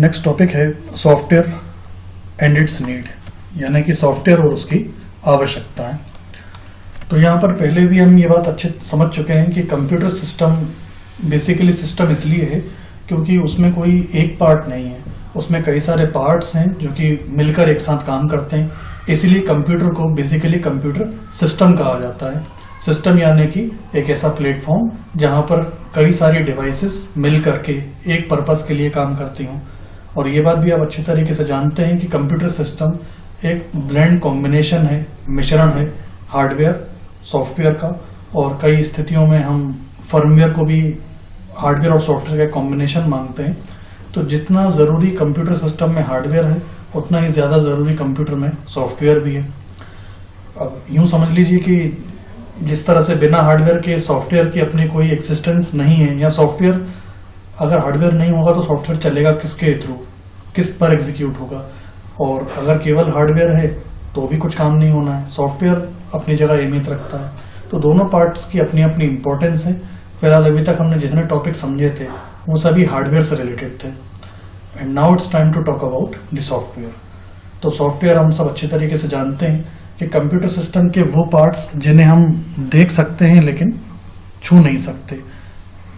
Next topic है software and it's need, यानी कि सॉफ्टवेयर और उसकी आवश्यकताएं। तो यहाँ पर पहले भी हम ये बात अच्छे समझ चुके हैं कि कंप्यूटर सिस्टम बेसिकली सिस्टम इसलिए है क्योंकि उसमें कोई एक पार्ट नहीं है, उसमें कई सारे पार्ट्स हैं जो कि मिलकर एक साथ काम करते हैं। इसीलिए कंप्यूटर को बेसिकली कंप्यूटर सिस्टम कहा जाता है। सिस्टम यानी कि एक ऐसा प्लेटफॉर्म जहां पर कई सारी डिवाइसेस मिल करके एक पर्पस के लिए काम करती हों। और ये बात भी आप अच्छी तरीके से जानते हैं कि कंप्यूटर सिस्टम एक ब्लेंड कॉम्बिनेशन है, मिश्रण है हार्डवेयर सॉफ्टवेयर का। और कई स्थितियों में हम फर्मवेयर को भी हार्डवेयर और सॉफ्टवेयर का कॉम्बिनेशन मांगते हैं। तो जितना जरूरी कंप्यूटर सिस्टम में हार्डवेयर है उतना ही ज्यादा जरूरी कंप्यूटर में सॉफ्टवेयर भी है। अब यूं समझ लीजिए कि जिस तरह से बिना हार्डवेयर के सॉफ्टवेयर की अपनी कोई एक्सिस्टेंस नहीं है, या सॉफ्टवेयर अगर हार्डवेयर नहीं होगा तो सॉफ्टवेयर चलेगा किसके थ्रू, किस पर एग्जीक्यूट होगा। और अगर केवल हार्डवेयर है तो भी कुछ काम नहीं होना है। सॉफ्टवेयर अपनी जगह अहमियत रखता है। तो दोनों पार्ट्स की अपनी अपनी इंपॉर्टेंस है। फिलहाल अभी तक हमने जितने टॉपिक समझे थे वो सभी हार्डवेयर से रिलेटेड थे। And now it's time to talk about the software. तो सॉफ्टवेयर हम सब अच्छे तरीके से जानते हैं कि कंप्यूटर सिस्टम के वो पार्ट्स जिन्हें हम देख सकते हैं लेकिन छू नहीं सकते,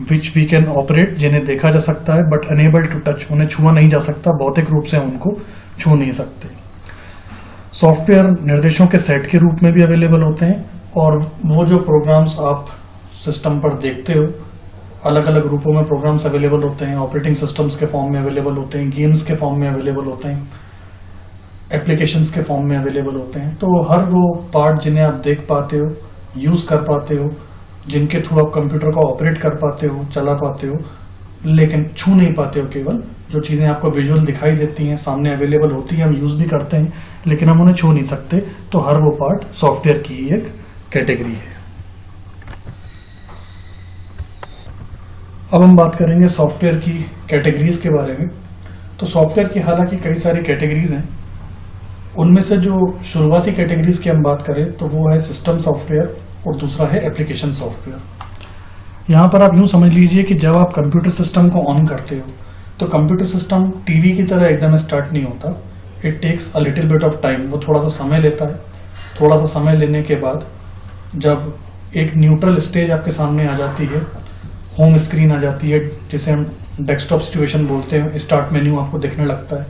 विच वी कैन ऑपरेट, जिन्हें देखा जा सकता है बट अनेबल टू टच, उन्हें छुआ नहीं जा सकता, भौतिक रूप से उनको छू नहीं सकते। सॉफ्टवेयर निर्देशों के सेट के रूप में भी अवेलेबल होते हैं, और वो जो प्रोग्राम्स आप सिस्टम पर देखते हो अलग अलग रूपों में प्रोग्राम्स अवेलेबल होते हैं। ऑपरेटिंग सिस्टम्स के फॉर्म में अवेलेबल होते हैं, गेम्स के फॉर्म में अवेलेबल होते हैं, एप्लीकेशंस के फॉर्म में अवेलेबल होते हैं। तो हर वो पार्ट जिन्हें आप देख पाते हो, यूज कर पाते हो, जिनके थ्रू आप कंप्यूटर को ऑपरेट कर पाते हो, चला पाते हो, लेकिन छू नहीं पाते हो। केवल जो चीजें आपको विजुअल दिखाई देती हैं, सामने अवेलेबल होती है, हम यूज भी करते हैं लेकिन हम उन्हें छू नहीं सकते। तो हर वो पार्ट सॉफ्टवेयर की ही एक कैटेगरी है। अब हम बात करेंगे सॉफ्टवेयर की कैटेगरीज के बारे में। तो सॉफ्टवेयर की हालांकि कई सारी कैटेगरीज हैं। उनमें से जो शुरुआती कैटेगरीज की हम बात करें तो वो है सिस्टम सॉफ्टवेयर और दूसरा है एप्लीकेशन सॉफ्टवेयर। यहाँ पर आप यूं समझ लीजिए कि जब आप कंप्यूटर सिस्टम को ऑन करते हो तो कंप्यूटर सिस्टम टीवी की तरह एकदम स्टार्ट नहीं होता। It takes a little bit of time, वो थोड़ा सा समय लेता है। थोड़ा सा समय लेने के बाद जब एक न्यूट्रल स्टेज आपके सामने आ जाती है, होम स्क्रीन आ जाती है, जिसे हम डेस्कटॉप सिचुएशन बोलते हैं, स्टार्ट मेन्यू आपको दिखने लगता है।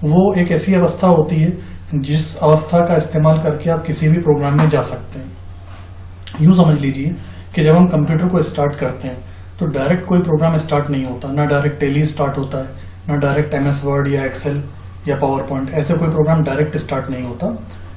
वो एक ऐसी अवस्था होती है जिस अवस्था का इस्तेमाल करके आप किसी भी प्रोग्राम में जा सकते हैं। यूं समझ लीजिए कि जब हम कंप्यूटर को स्टार्ट करते हैं तो डायरेक्ट कोई प्रोग्राम स्टार्ट नहीं होता, ना डायरेक्ट टेली स्टार्ट होता है, ना डायरेक्ट MS वर्ड या एक्सेल या पावर पॉइंट, ऐसे कोई प्रोग्राम डायरेक्ट स्टार्ट नहीं होता।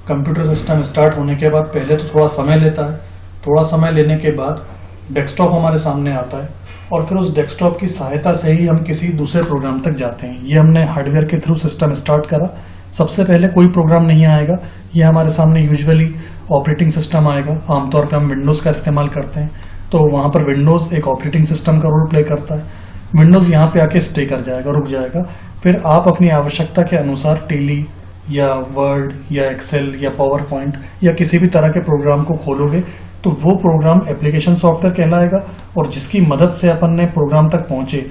कंप्यूटर सिस्टम स्टार्ट होने के बाद पहले तो थोड़ा समय लेता है। थोड़ा समय लेने के बाद डेस्कटॉप हमारे सामने आता है, और फिर उस डेस्कटॉप की सहायता से ही हम किसी दूसरे प्रोग्राम तक जाते हैं। ये हमने हार्डवेयर के थ्रू सिस्टम स्टार्ट करा। सबसे पहले कोई प्रोग्राम नहीं आएगा, ये हमारे सामने यूजुअली ऑपरेटिंग सिस्टम आएगा। आमतौर पे हम विंडोज का इस्तेमाल करते हैं, तो वहां पर विंडोज एक ऑपरेटिंग सिस्टम का रोल प्ले करता है। विंडोज यहाँ पे आके स्टे कर जाएगा, रुक जाएगा। फिर आप अपनी आवश्यकता के अनुसार टेली या वर्ड या एक्सेल या पावर पॉइंट या किसी भी तरह के प्रोग्राम को खोलोगे तो वो प्रोग्राम एप्लीकेशन सॉफ्टवेयर कहलाएगा, और जिसकी मदद से अपन ने प्रोग्राम तक पहुंचे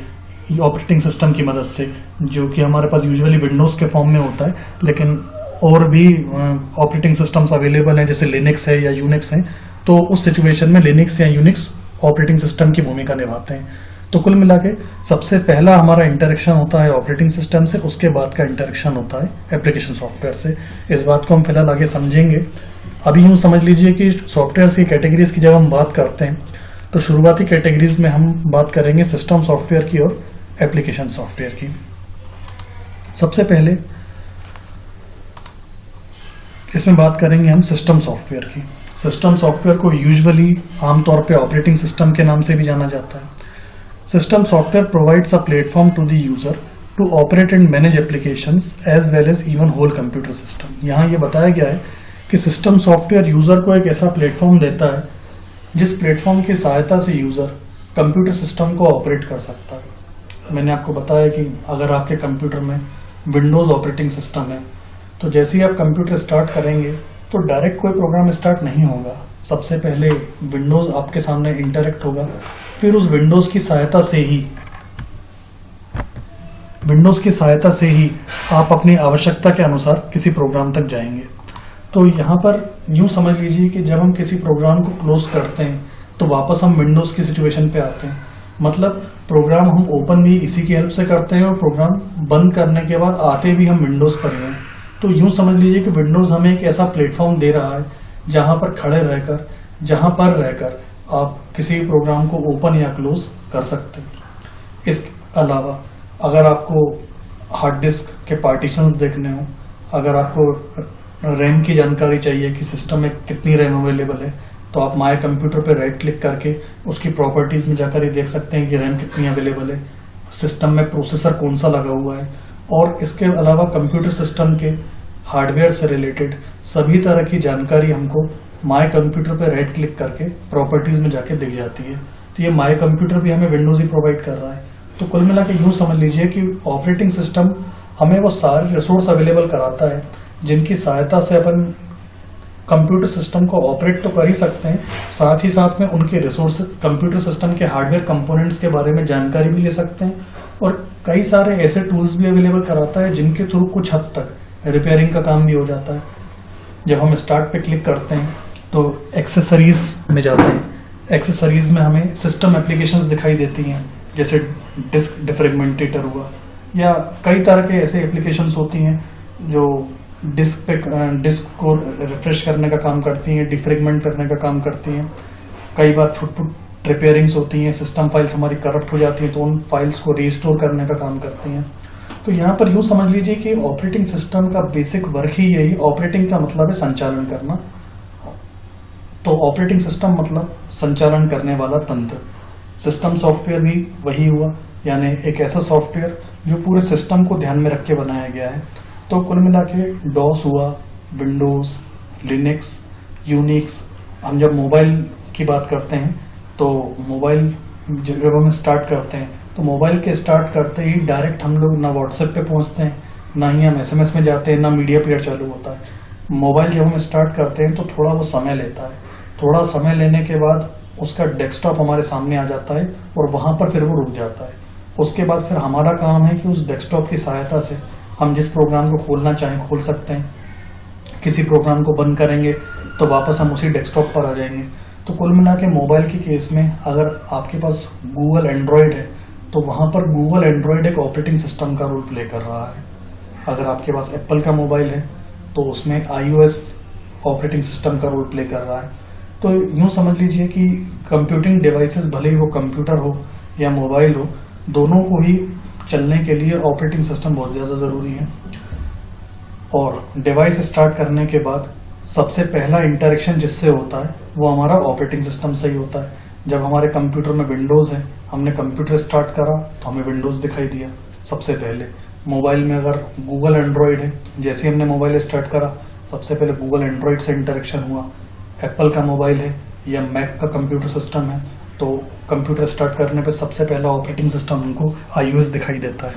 ऑपरेटिंग सिस्टम की मदद से, जो कि हमारे पास यूजुअली विंडोज के फॉर्म में होता है, लेकिन और भी ऑपरेटिंग सिस्टम्स अवेलेबल हैं जैसे लिनक्स है या यूनिक्स है। तो उस सिचुएशन में लिनक्स या यूनिक्स ऑपरेटिंग सिस्टम की भूमिका निभाते हैं। तो कुल मिला के सबसे पहला हमारा इंटरेक्शन होता है ऑपरेटिंग सिस्टम से, उसके बाद का इंटरेक्शन होता है एप्लीकेशन सॉफ्टवेयर से। इस बात को हम फिलहाल आगे समझेंगे। अभी यूं समझ लीजिए कि सॉफ्टवेयर की कैटेगरीज की जब हम बात करते हैं तो शुरुआती कैटेगरीज में हम बात करेंगे सिस्टम सॉफ्टवेयर की और एप्लीकेशन सॉफ्टवेयर की। सबसे पहले इसमें बात करेंगे हम सिस्टम सॉफ्टवेयर की। सिस्टम सॉफ्टवेयर को यूजुअली आमतौर पे ऑपरेटिंग सिस्टम के नाम से भी जाना जाता है। System software provides a platform to the user to operate and manage applications as well as even whole computer system. यहाँ ये बताया गया है कि सिस्टम सॉफ्टवेयर यूजर को एक ऐसा प्लेटफॉर्म देता है जिस प्लेटफॉर्म की सहायता से यूजर कंप्यूटर सिस्टम को ऑपरेट कर सकता है। मैंने आपको बताया कि अगर आपके कंप्यूटर में विंडोज ऑपरेटिंग सिस्टम है तो जैसे ही आप कंप्यूटर स्टार्ट करेंगे तो डायरेक्ट कोई प्रोग्राम स्टार्ट नहीं होगा। सबसे पहले विंडोज आपके सामने इंटरेक्ट होगा, फिर उस विंडोज की सहायता से ही विंडोज़ की सहायता से ही आप अपनी आवश्यकता के अनुसार किसी प्रोग्राम तक जाएंगे। तो यहाँ पर यूँ समझ लीजिए कि जब हम किसी प्रोग्राम को क्लोज करते हैं तो वापस हम विंडोज़ की सिचुएशन पे आते हैं। मतलब प्रोग्राम हम ओपन भी इसी की हेल्प से करते हैं और प्रोग्राम बंद करने के बाद आते भी हम विंडोज़ पर ही हैं। तो यूँ समझ लीजिए कि विंडोज़ हमें एक ऐसा प्लेटफॉर्म दे रहा है जहाँ पर रहकर आप किसी प्रोग्राम को ओपन या क्लोज कर सकते हैं। इसके अलावा अगर आपको हार्ड डिस्क के पार्टीशंस देखने हो, अगर आपको रैम की जानकारी चाहिए कि सिस्टम में कितनी रैम अवेलेबल है, तो आप माय कंप्यूटर पे राइट क्लिक करके उसकी प्रॉपर्टीज में जाकर ये देख सकते हैं कि रैम कितनी अवेलेबल है, सिस्टम में प्रोसेसर कौन सा लगा हुआ है। और इसके अलावा कंप्यूटर सिस्टम के हार्डवेयर से रिलेटेड सभी तरह की जानकारी हमको माय कंप्यूटर पे राइट क्लिक करके प्रॉपर्टीज में जाके दिख जाती है। तो ये माय कंप्यूटर भी हमें विंडोज ही प्रोवाइड कर रहा है। तो कुल मिला के यूँ समझ लीजिए कि ऑपरेटिंग सिस्टम हमें वो सारे रिसोर्स अवेलेबल कराता है जिनकी सहायता से अपन कंप्यूटर सिस्टम को ऑपरेट तो कर ही सकते हैं, साथ ही साथ में उनके रिसोर्स कंप्यूटर सिस्टम के हार्डवेयर कंपोनेंट्स के बारे में जानकारी भी ले सकते हैं। और कई सारे ऐसे टूल्स भी अवेलेबल कराता है जिनके थ्रू कुछ हद तक रिपेयरिंग का काम भी हो जाता है। जब हम स्टार्ट पे क्लिक करते हैं तो एक्सेसरीज में जाते हैं। एक्सेसरीज में हमें सिस्टम एप्लीकेशंस दिखाई देती हैं, जैसे डिस्क डिफ्रेगमेंटेटर हुआ, या कई तरह के ऐसे एप्लीकेशंस होती हैं जो डिस्क को रिफ्रेश करने का काम करती हैं, डिफ्रेगमेंट करने का काम करती हैं। कई बार छुटपुट रिपेयरिंग्स होती हैं, सिस्टम फाइल्स हमारी करप्ट हो जाती हैं तो उन फाइल्स को रीस्टोर करने का काम करती हैं। तो यहाँ पर यूँ समझ लीजिए कि ऑपरेटिंग सिस्टम का बेसिक वर्क ही यही, ऑपरेटिंग का मतलब है संचालन करना। तो ऑपरेटिंग सिस्टम मतलब संचालन करने वाला तंत्र। सिस्टम सॉफ्टवेयर भी वही हुआ, यानी एक ऐसा सॉफ्टवेयर जो पूरे सिस्टम को ध्यान में रख के बनाया गया है। तो कुल मिला के डॉस हुआ, विंडोज, लिनक्स, यूनिक्स। हम जब मोबाइल की बात करते हैं तो मोबाइल जब हम स्टार्ट करते हैं तो मोबाइल के स्टार्ट करते ही डायरेक्ट हम लोग ना व्हाट्सएप पे पहुंचते हैं, ना ही हम एसएमएस में जाते हैं, ना मीडिया प्लेयर चालू होता है। मोबाइल जब हम स्टार्ट करते हैं तो थोड़ा वो समय लेता है। थोड़ा समय लेने के बाद उसका डेस्कटॉप हमारे सामने आ जाता है और वहां पर फिर वो रुक जाता है। उसके बाद फिर हमारा काम है कि उस डेस्कटॉप की सहायता से हम जिस प्रोग्राम को खोलना चाहें खोल सकते हैं। किसी प्रोग्राम को बंद करेंगे तो वापस हम उसी डेस्कटॉप पर आ जाएंगे। तो कुल मिला के मोबाइल के केस में अगर आपके पास गूगल एंड्रॉयड है तो वहां पर गूगल एंड्रॉयड एक ऑपरेटिंग सिस्टम का रोल प्ले कर रहा है। अगर आपके पास एप्पल का मोबाइल है तो उसमें iOS ऑपरेटिंग सिस्टम का रोल प्ले कर रहा है। तो यूँ समझ लीजिए कि कंप्यूटिंग डिवाइसेस भले ही वो कंप्यूटर हो या मोबाइल हो, दोनों को ही चलने के लिए ऑपरेटिंग सिस्टम बहुत ज़्यादा ज़रूरी है। और डिवाइस स्टार्ट करने के बाद सबसे पहला इंटरेक्शन जिससे होता है वो हमारा ऑपरेटिंग सिस्टम से ही होता है। जब हमारे कंप्यूटर में विंडोज़ है, हमने कंप्यूटर स्टार्ट करा तो हमें विंडोज़ दिखाई दिया सबसे पहले। मोबाइल में अगर गूगल एंड्रॉयड है, जैसे ही हमने मोबाइल स्टार्ट करा सबसे पहले गूगल एंड्रॉयड से इंटरेक्शन हुआ। एप्पल का मोबाइल है या मैक का कंप्यूटर सिस्टम है तो कंप्यूटर स्टार्ट करने पे सबसे पहला ऑपरेटिंग सिस्टम हमको iOS दिखाई देता है।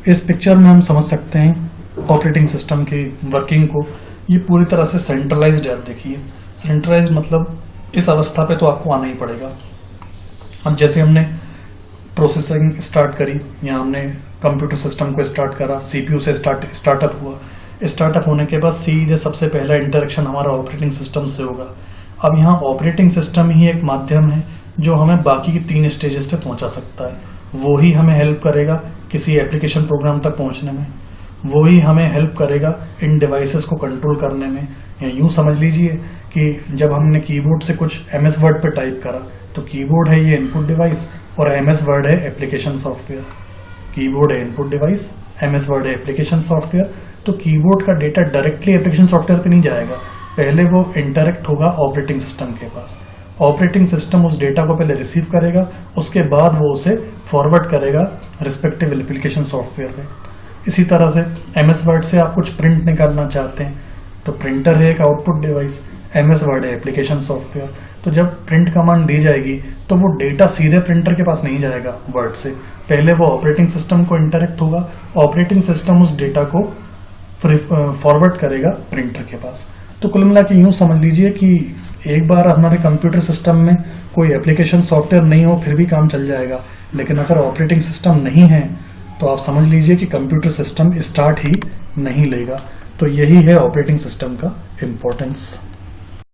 इस पिक्चर में हम समझ सकते हैं ऑपरेटिंग सिस्टम की वर्किंग को। ये पूरी तरह से सेंट्रलाइज्ड है। आप देखिए, सेंट्रलाइज्ड मतलब इस अवस्था पे तो आपको आना ही पड़ेगा। अब जैसे हमने प्रोसेसिंग स्टार्ट करी या हमने कंप्यूटर सिस्टम को स्टार्ट करा, सीपीयू से स्टार्टअप हुआ। स्टार्टअप होने के बाद सीधे सबसे पहला इंटरेक्शन हमारा ऑपरेटिंग सिस्टम से होगा। अब यहाँ ऑपरेटिंग सिस्टम ही एक माध्यम है जो हमें बाकी की 3 स्टेजेस पे पहुंचा सकता है। वो ही हमें हेल्प करेगा किसी एप्लीकेशन प्रोग्राम तक पहुंचने में, वो ही हमें हेल्प करेगा इन डिवाइसेस को कंट्रोल करने में। या यूं समझ लीजिए कि जब हमने कीबोर्ड से कुछ MS वर्ड पे टाइप करा तो कीबोर्ड है ये इनपुट डिवाइस और MS वर्ड है एप्लीकेशन सॉफ्टवेयर। कीबोर्ड है इनपुट डिवाइस, MS वर्ड है एप्लीकेशन सॉफ्टवेयर। तो कीबोर्ड का डेटा डायरेक्टली एप्लीकेशन सॉफ्टवेयर पे नहीं जाएगा, पहले वो इंटरेक्ट होगा ऑपरेटिंग सिस्टम के पास। ऑपरेटिंग सिस्टम उस डेटा को पहले रिसीव करेगा, उसके बाद वो उसे फॉरवर्ड करेगा रिस्पेक्टिव एप्लीकेशन सॉफ्टवेयर पे। इसी तरह से MS वर्ड से आप कुछ प्रिंट निकालना चाहते हैं तो प्रिंटर है एक आउटपुट डिवाइस, MS वर्ड है एप्लीकेशन सॉफ्टवेयर। तो जब प्रिंट कमांड दी जाएगी तो वो डेटा सीधे प्रिंटर के पास नहीं जाएगा वर्ड से, पहले वो ऑपरेटिंग सिस्टम को इंटरेक्ट होगा। ऑपरेटिंग सिस्टम उस डेटा को फॉरवर्ड करेगा प्रिंटर के पास। तो कुल मिला के यूं समझ लीजिए कि एक बार हमारे कंप्यूटर सिस्टम में कोई एप्लीकेशन सॉफ्टवेयर नहीं हो फिर भी काम चल जाएगा, लेकिन अगर ऑपरेटिंग सिस्टम नहीं है तो आप समझ लीजिए कि कंप्यूटर सिस्टम स्टार्ट ही नहीं लेगा। तो यही है ऑपरेटिंग सिस्टम का इम्पोर्टेंस।